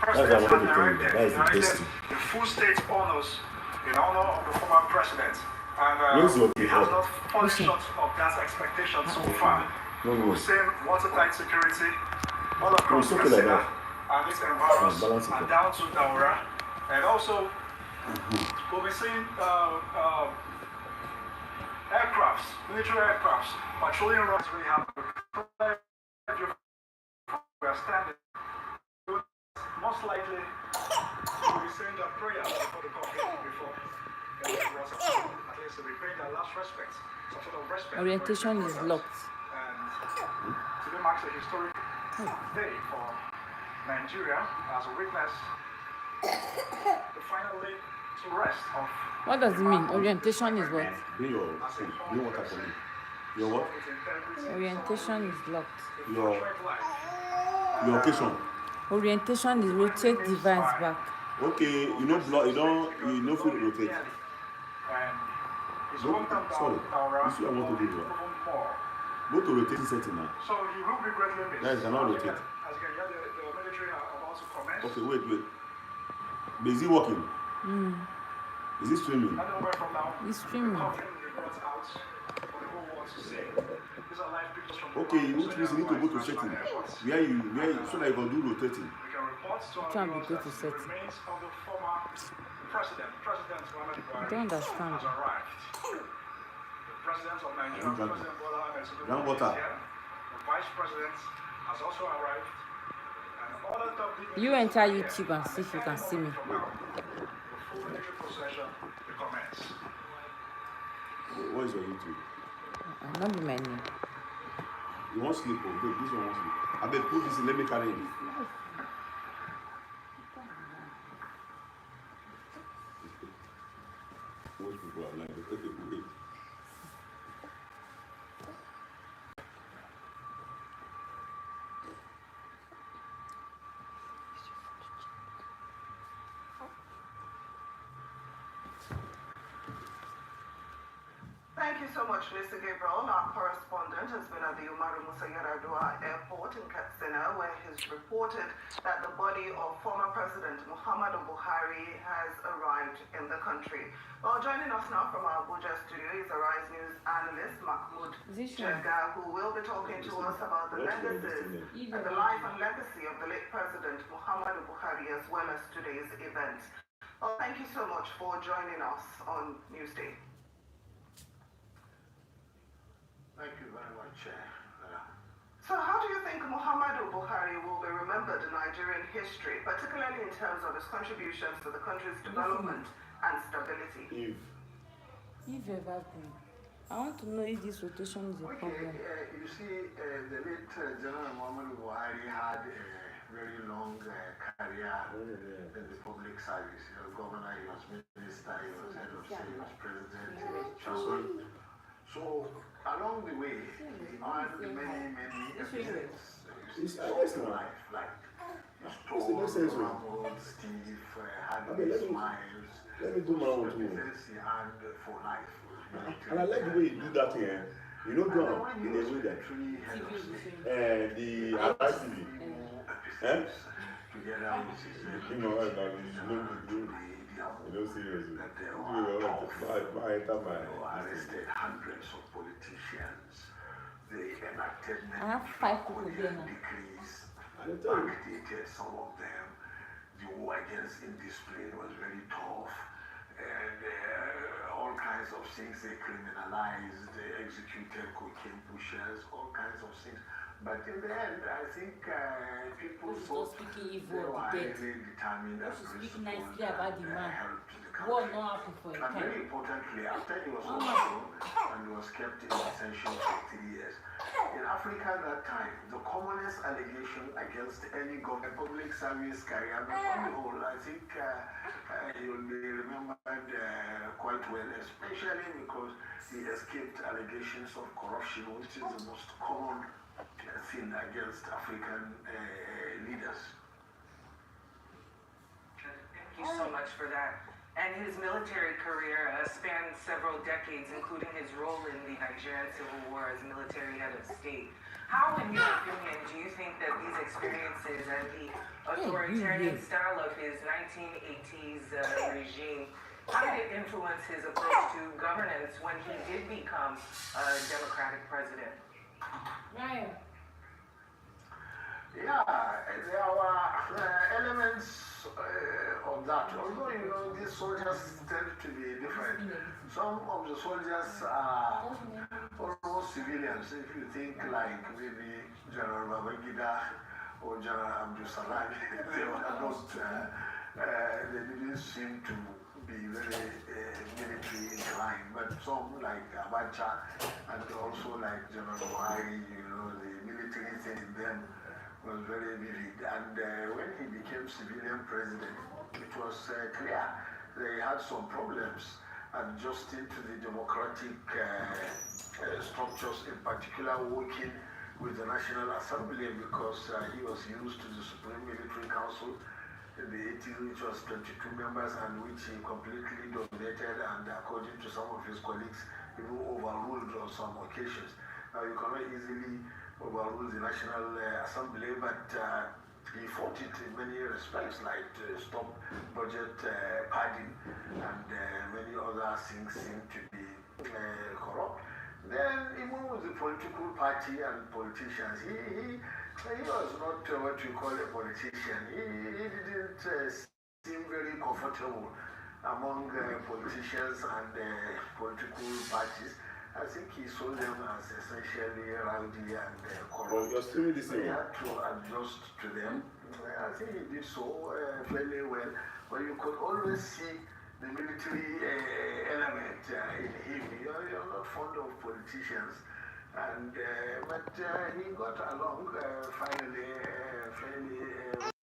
President had directed the full state honors in honor of the former president. And he has not fallen short of that expectation so far. We're seeing watertight security all across Katsina and its environs and down to Daura. And also, we'll be seeing aircrafts, military aircrafts, patrolling around. We have we are standing. Most likely, we'll be saying their prayers before the coffee before. At least we'll be paying their last respect, some sort of respect. Orientation is locked. And today marks a historic day for Nigeria as we witness the final day to rest of. What does it mean? Orientation is what? Bring your water for me. Your what? Orientation is locked. Your occasion. Orientation is rotate device back. Okay, you know feel rotate. Sorry, this is what I want to do. Go to rotation setting now. So he will be greatly missed. Guys, cannot rotate. As you can hear, the military are about to commence. Okay, wait. But is he working? Is he streaming? Anywhere from now, He's streaming. coffin will be brought out for the whole world to see. These are live pictures from Okay, you need to go to setting. Where you so that you can do rotating. We can report to our Can't viewers go that to the setting. remains of the former President Muhammad Buhari, I don't understand. has arrived. The President of Nigeria, President Bola Ahmed Tinubu, is here. The Vice President has also arrived. And all the top dignitaries You enter are here. YouTube and see if you can see me. From now, the full military procession will commence. What is your YouTube? Not be my name. You want sleep? Oh, babe, this one wants sleep. I bet put this in, let me carry it. Most people are like, wait. Thank you so much, Mr. Gabriel. Our correspondent has been at the Umaru Musa Yar'Adua Airport in Katsina, where he's reported that the body of former President Muhammadu Buhari has arrived in the country. Well, joining us now from our Abuja studio is Arise News analyst Mahmoud Jega, who will be talking to us about the legacies and the life and legacy of the late President Muhammadu Buhari, as well as today's event. Well, thank you so much for joining us on Newsday. Thank you very much. So how do you think Muhammadu Buhari will be remembered in Nigerian history, particularly in terms of his contributions to the country's development and stability? If Evergreen. I want to know if this rotation is a problem. You see, the late General Muhammadu Buhari had a very long career in the public service. He was governor, he was minister, he was head of state, he was president, he was chairman. So, along the way, he had many episodes. You see life, like Stone, Ramon, Steve, Hadley, Smiles. Let me do my own too. He had for life. And I like the way you do that here. You know, go in the way that the Arise TV. Together You know, seriously. Arrested hundreds of politicians. They enacted I have 5 people here now. decrees, I tell you. backdated some of them. The war against indiscipline was very tough, and all kinds of things they criminalized, they executed cocaine pushers, all kinds of things. But in the end, I think people Who's thought speaking they evil were of the dead? really determined and Who's speaking principled nicely about the man? helped the What country. not happen for a And very time? importantly, after he was overthrown and was kept in detention for 3 years, in Africa at that time, the commonest allegation against any government public service career, but on the whole, I think he will be remembered quite well, especially because he escaped allegations of corruption, which is the most common thing against African leaders. Thank you so much for that. and his military career spanned several decades, including his role in the Nigerian Civil War as military head of state. How, in your opinion, do you think that these experiences and the authoritarian style of his 1980s regime, how did it influence his approach to governance when he did become a democratic president? Ryan. Yeah, there were elements of that. Although, these soldiers tend to be different. Some of the soldiers are almost civilians. If you think like maybe General Babangida or General Abdul Salam, they were not, they didn't seem to be very military inclined. But some like Abacha and also like General Buhari, the military thing in them was very vivid. And when he became civilian president, it was clear they had some problems adjusting to the democratic structures, in particular working with the National Assembly, because he was used to the Supreme Military Council in the 80s, which was 22 members, and which he completely dominated, and according to some of his colleagues, even overruled on some occasions. Now, you cannot easily overrule the National Assembly, but he fought it in many respects, like stop budget padding and many other things seem to be corrupt. Then, even with the political party and politicians, he was not what you call a politician. He didn't seem very comfortable among politicians and political parties. I think he saw them as essentially rowdy and corrupt. He had to adjust to them. I think he did so fairly well. But you could always see the military element in him. You're not fond of politicians. And, but he got along finally fairly